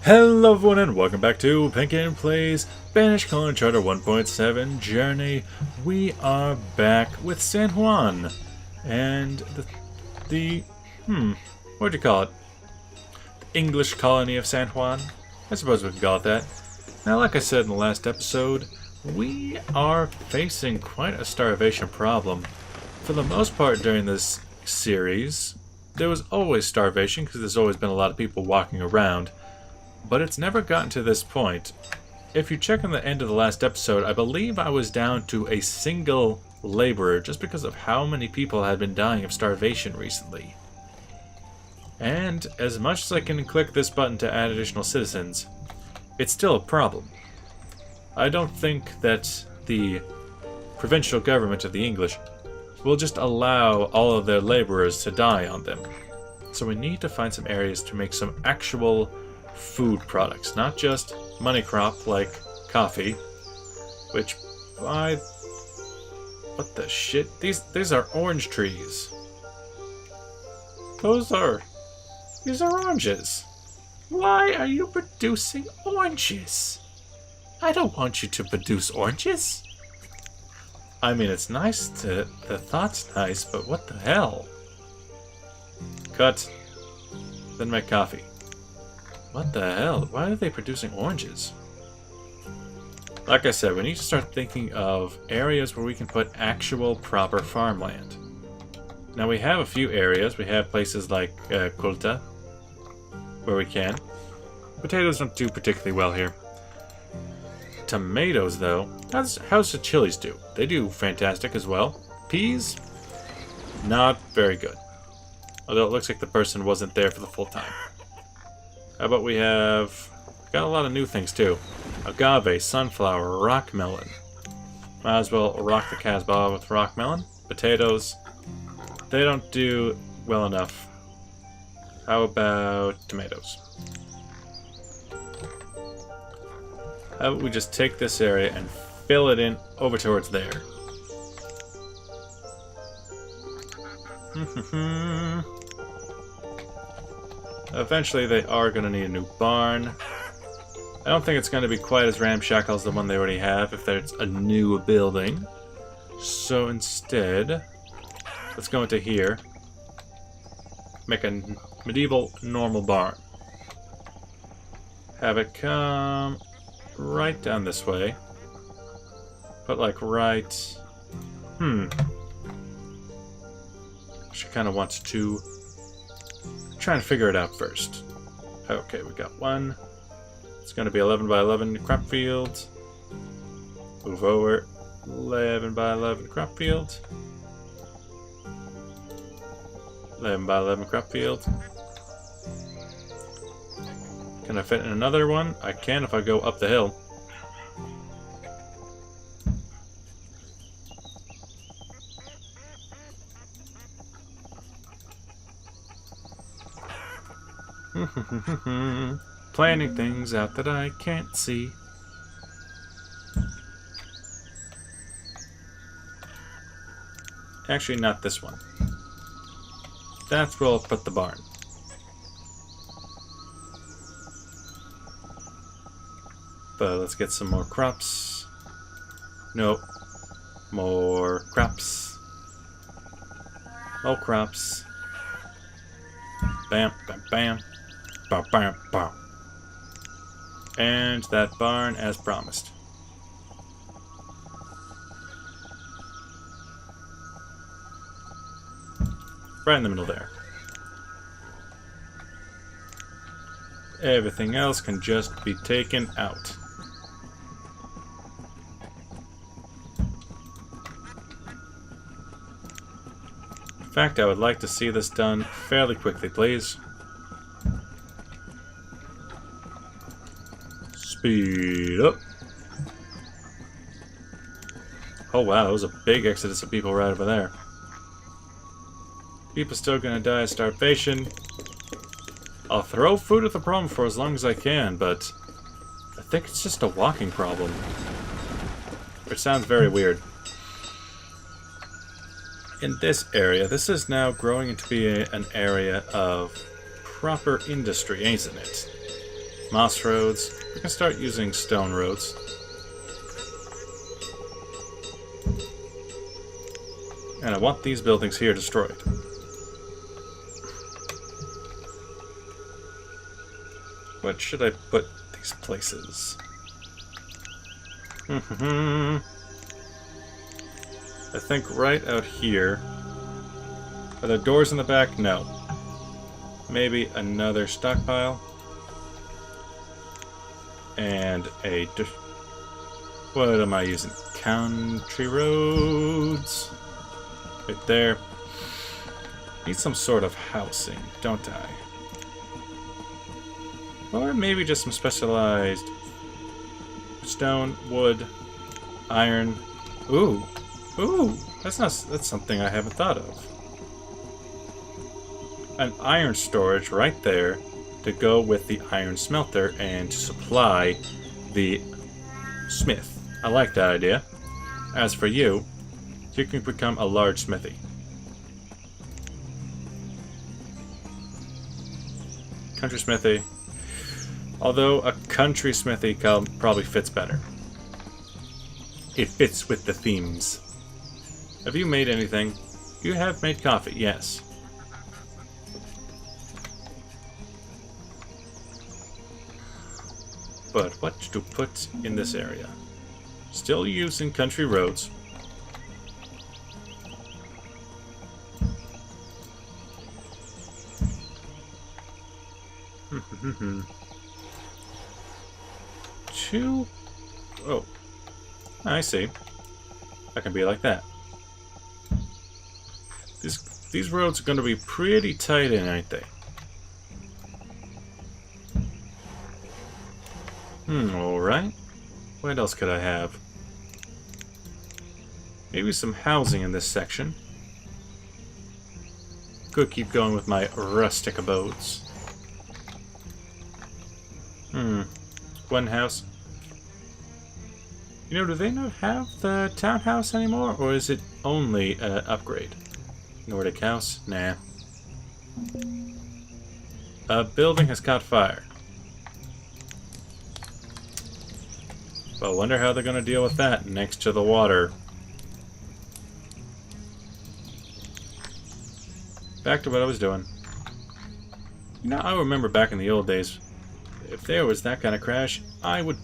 Hello everyone and welcome back to Penkitten Plays Banished Colonial Charter 1.7 Journey. We are back with San Juan and what'd you call it? The English colony of San Juan? I suppose we can call it that. Now, like I said in the last episode, we are facing quite a starvation problem. For the most part during this series, there was always starvation because there's always been a lot of people walking around. But it's never gotten to this point. If you check on the end of the last episode, I believe I was down to a single laborer just because of how many people had been dying of starvation recently. And as much as I can click this button to add additional citizens, it's still a problem. I don't think that the provincial government of the English will just allow all of their laborers to die on them. So we need to find some areas to make some actual food products, not just money crop like coffee, which what the shit? These are orange trees. These are oranges. Why are you producing oranges? I don't want you to produce oranges. I mean, it's nice the thought's nice, but what the hell? Cut. Then make coffee. What the hell? Why are they producing oranges? Like I said, we need to start thinking of areas where we can put actual proper farmland. Now we have a few areas. We have places like Kulta, where we can. Potatoes don't do particularly well here. Tomatoes, though, how's the chilies do? They do fantastic as well. Peas, not very good. Although it looks like the person wasn't there for the full time. How about we have... got a lot of new things too. Agave, sunflower, rock melon. Might as well rock the Casbah with rock melon. Potatoes. They don't do well enough. How about tomatoes? How about we just take this area and fill it in over towards there. Eventually they are going to need a new barn. I don't think it's going to be quite as ramshackle as the one they already have if there's a new building. So instead, let's go into here. Make a medieval normal barn. Have it come right down this way. But like right... She kind of wants to... trying to figure it out first. Okay, we got one. It's going to be 11 by 11 crop field. Move over. 11 by 11 crop field. 11 by 11 crop field. Can I fit in another one? I can if I go up the hill. Planning things out that I can't see. Actually, not this one. That's where I'll put the barn. But let's get some more crops. Nope. More crops. More crops. Bam, bam, bam. Bam, bam, bam. And that barn as promised. Right in the middle there. Everything else can just be taken out. In fact, I would like to see this done fairly quickly, please. Speed up. Oh wow, that was a big exodus of people right over there. People still gonna die of starvation. I'll throw food at the problem for as long as I can, but I think it's just a walking problem. Which sounds very weird. In this area, this is now growing into be an area of proper industry, isn't it? moss roads. We can start using stone roads. And I want these buildings here destroyed. What should I put these places? I think right out here. Are there doors in the back? No. Maybe another stockpile. And a... What am I using? Country roads. Right there. Need some sort of housing, don't I? Or maybe just some specialized stone, wood, iron. Ooh. Ooh. That's something I haven't thought of. An iron storage right there to go with the iron smelter and to supply the smith. I like that idea. As for you, you can become a large smithy. Country smithy. Although a country smithy probably fits better. It fits with the themes. Have you made anything? You have made coffee, yes. But what to put in this area? Still using country roads. Oh, I see. I can be like that. These roads are going to be pretty tight in, ain't they? Alright. What else could I have? Maybe some housing in this section. Could keep going with my rustic abodes. One house. You know, do they not have the townhouse anymore? Or is it only an upgrade? Nordic house? Nah. A building has caught fire. But I wonder how they're going to deal with that next to the water. Back to what I was doing. You know, I remember back in the old days, if there was that kind of crash, I would...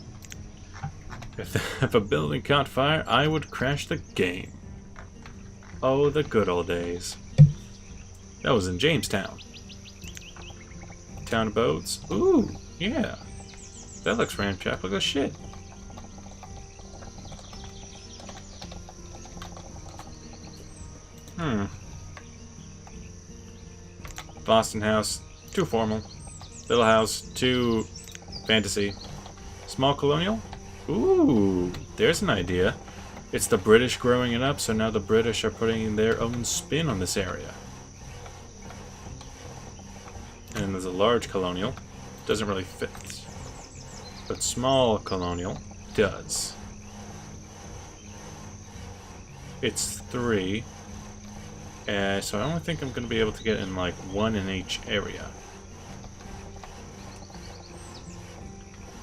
If a building caught fire, I would crash the game. Oh, the good old days. That was in Jamestown. Town abodes. Ooh, yeah. That looks ramshackle as shit. Boston house, too formal. Little house, too fantasy. Small colonial? Ooh, there's an idea. It's the British growing it up, so now the British are putting their own spin on this area. And there's a large colonial. Doesn't really fit. But small colonial does. It's 3. So I only think I'm going to be able to get in like 1 in each area.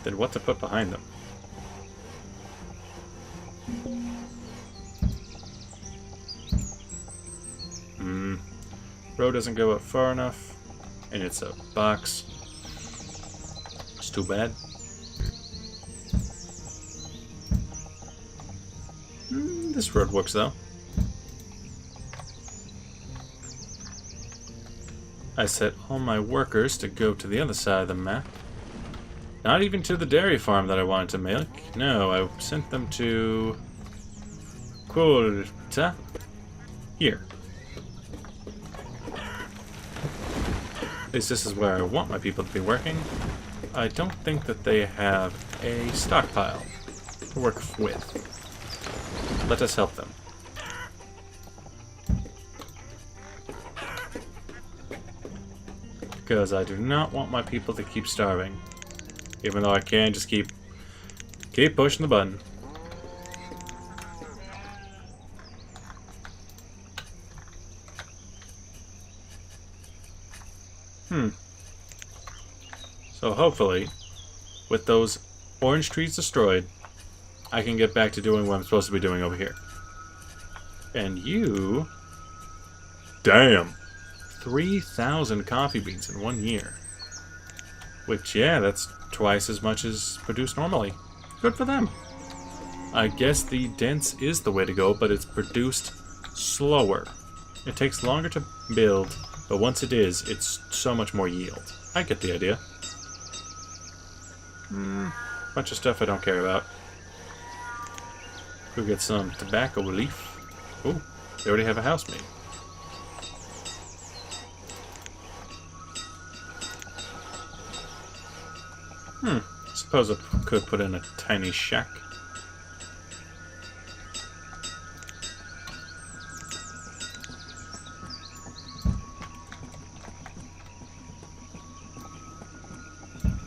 Then what to put behind them? Road doesn't go up far enough, and it's a box. It's too bad. This road works though. I set all my workers to go to the other side of the map. Not even to the dairy farm that I wanted to make. No, I sent them to... Quota. Here. At least this is where I want my people to be working. I don't think that they have a stockpile to work with. Let us help them. Because I do not want my people to keep starving. Even though I can just keep pushing the button. So hopefully with those orange trees destroyed, I can get back to doing what I'm supposed to be doing over here. And you... Damn! 3,000 coffee beans in 1 year. Which, yeah, that's twice as much as produced normally. Good for them. I guess the dense is the way to go, but it's produced slower. It takes longer to build, but once it is, it's so much more yield. I get the idea. Bunch of stuff I don't care about. Go get some tobacco leaf. Ooh, they already have a house made. Suppose I could put in a tiny shack.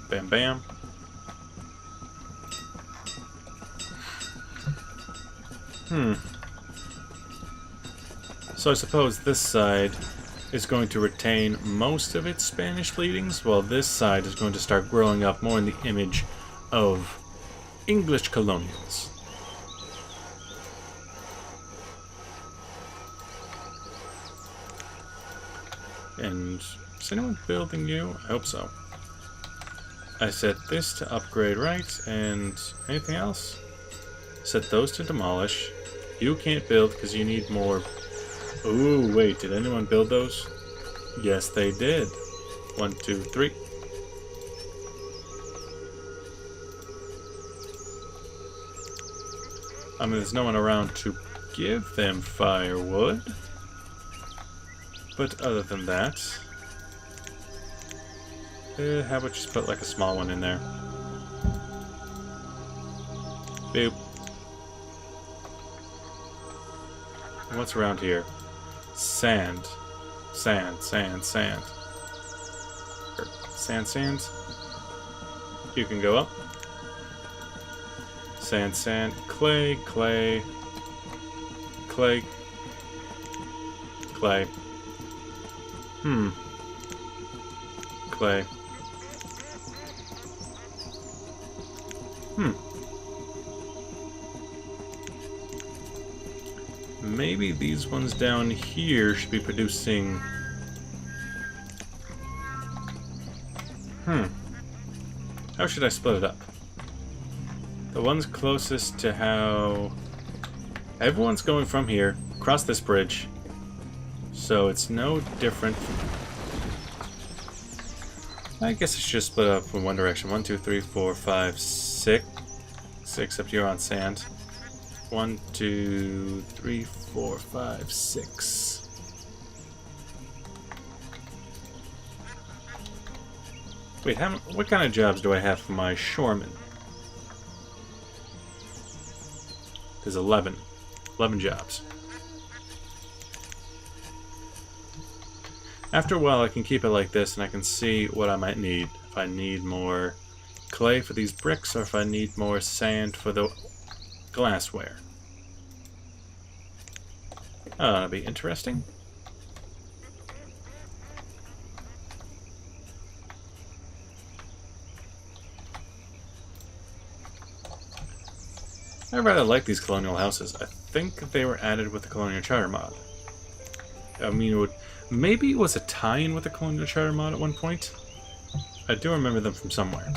Bam bam. So I suppose this side is going to retain most of its Spanish leadings, while this side is going to start growing up more in the image of English colonials. And is anyone building you? I hope so. I set this to upgrade, right? And anything else? Set those to demolish. You can't build because you need more. Ooh, wait, did anyone build those? Yes, they did. 1, 2, 3. I mean, there's no one around to give them firewood. But other than that, how about you just put like a small one in there? Boop. And what's around here? Sand. Sand, sand, sand. Sand, sand. You can go up. Sand, sand. Clay, clay. Clay. Clay. Clay. Maybe these ones down here should be producing... How should I split it up? The ones closest to how... Everyone's going from here, across this bridge. So it's no different. I guess I should just split up in one direction. 1, 2, 3, 4, 5, 6. 6 up here on sand. 1, 2, 3, 4, 5, 6. Wait, what kind of jobs do I have for my shoremen? There's 11. 11 jobs. After a while I can keep it like this and I can see what I might need. If I need more clay for these bricks or if I need more sand for the glassware. Oh, that'll be interesting. I rather like these colonial houses. I think they were added with the Colonial Charter mod. I mean, maybe it was a tie-in with the Colonial Charter mod at one point. I do remember them from somewhere.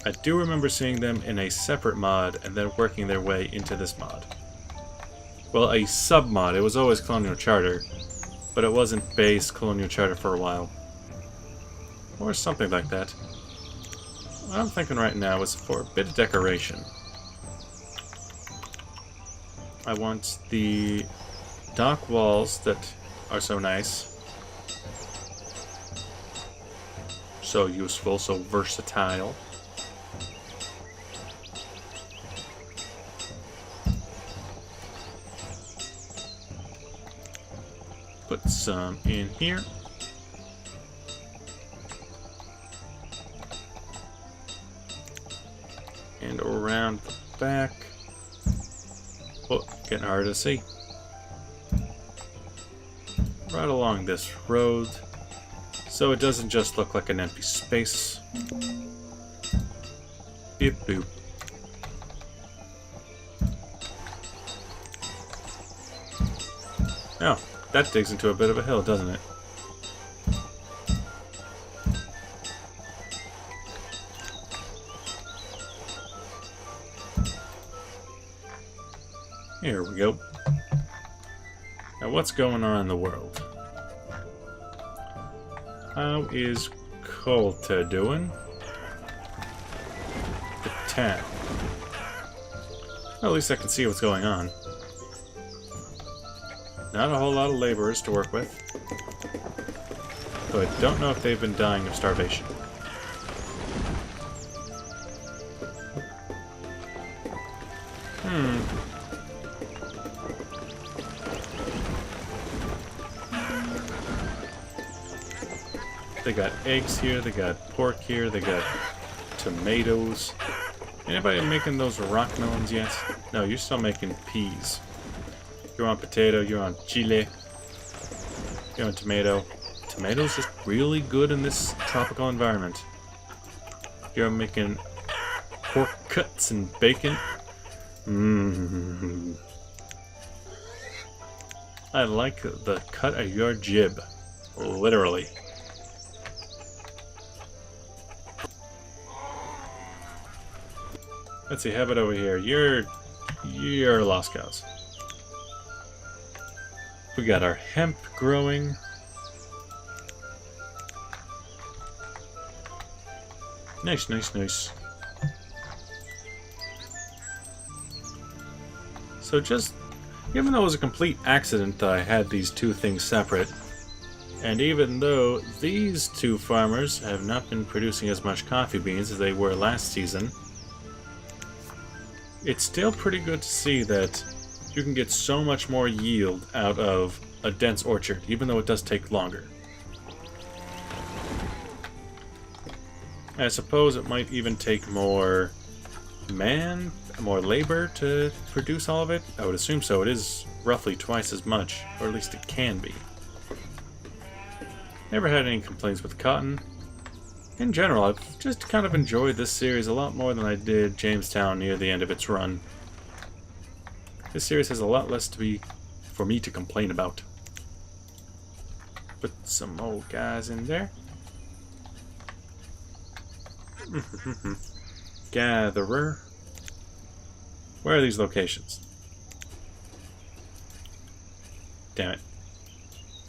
I do remember seeing them in a separate mod and then working their way into this mod. Well, a sub-mod. It was always Colonial Charter, but it wasn't base Colonial Charter for a while. Or something like that. What I'm thinking right now is for a bit of decoration. I want the dock walls that are so nice. So useful, so versatile. Put some in here. And around the back. Oh, getting harder to see. Right along this road. so it doesn't just look like an empty space. Beep boop. Oh, that digs into a bit of a hill, doesn't it? Here we go. Now what's going on in the world? How is Colta doing? The town. Well, at least I can see what's going on. Not a whole lot of laborers to work with. But don't know if they've been dying of starvation. They got eggs here, they got pork here, they got tomatoes. Anybody making those rock melons yet? No, you're still making peas. You're on potato, you're on chile, you're on tomato. Tomatoes just really good in this tropical environment. You're making pork cuts and bacon. I like the cut of your jib. Literally. Let's see, how about over here? You're Lost Cows. We got our hemp growing. Nice, nice, nice. So just, even though it was a complete accident that I had these two things separate, and even though these two farmers have not been producing as much coffee beans as they were last season, it's still pretty good to see that you can get so much more yield out of a dense orchard, even though it does take longer. I suppose it might even take more labor to produce all of it. I would assume so. It is roughly twice as much, or at least it can be. Never had any complaints with cotton. In general, I've just kind of enjoyed this series a lot more than I did Jamestown near the end of its run. This series has a lot less for me to complain about. Put some old guys in there. Gatherer. Where are these locations? Damn it.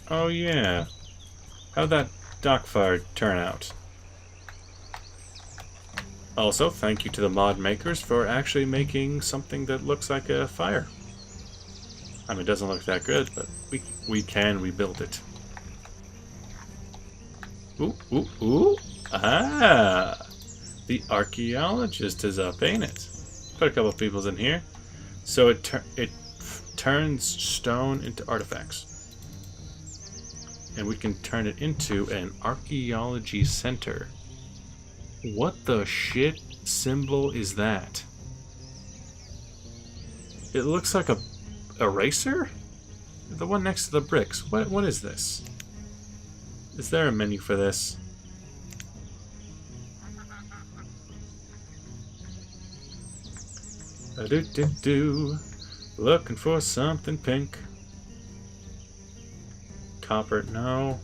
Oh yeah. How'd that dock fire turn out? Also, thank you to the mod makers for actually making something that looks like a fire. I mean, it doesn't look that good, but we built it. Ooh, ooh, ooh! Ah! The archaeologist is up, ain't it? Put a couple of peoples in here. So it turns stone into artifacts. And we can turn it into an archaeology center. What the shit symbol is that? It looks like a eraser? The one next to the bricks. What is this? Is there a menu for this? Looking for something pink. Copper, no.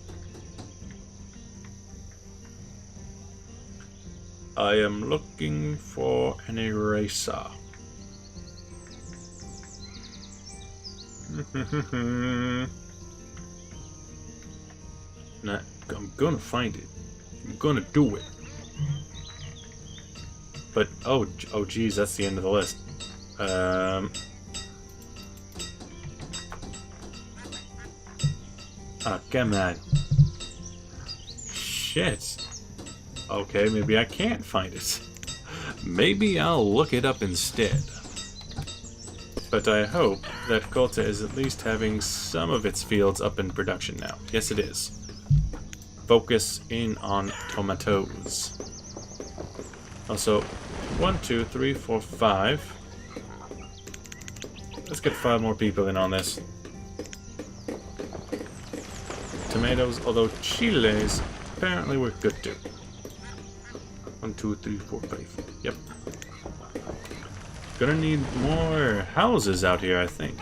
I am looking for an eraser. Nah, I'm gonna find it. I'm gonna do it. But oh geez, that's the end of the list. Ah, come on. Shit. Okay, maybe I can't find it. Maybe I'll look it up instead. But I hope that Colta is at least having some of its fields up in production now. Yes, it is. Focus in on tomatoes. Also, 1, 2, 3, 4, 5. Let's get 5 more people in on this. Tomatoes, although chiles apparently we're good too. 1, 2, 3, 4, 5. Yep. Gonna need more houses out here, I think.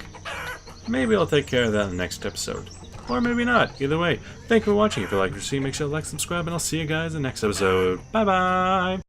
Maybe I'll take care of that in the next episode. Or maybe not. Either way, thank you for watching. If you like what you see, make sure to like, subscribe, and I'll see you guys in the next episode. Bye-bye!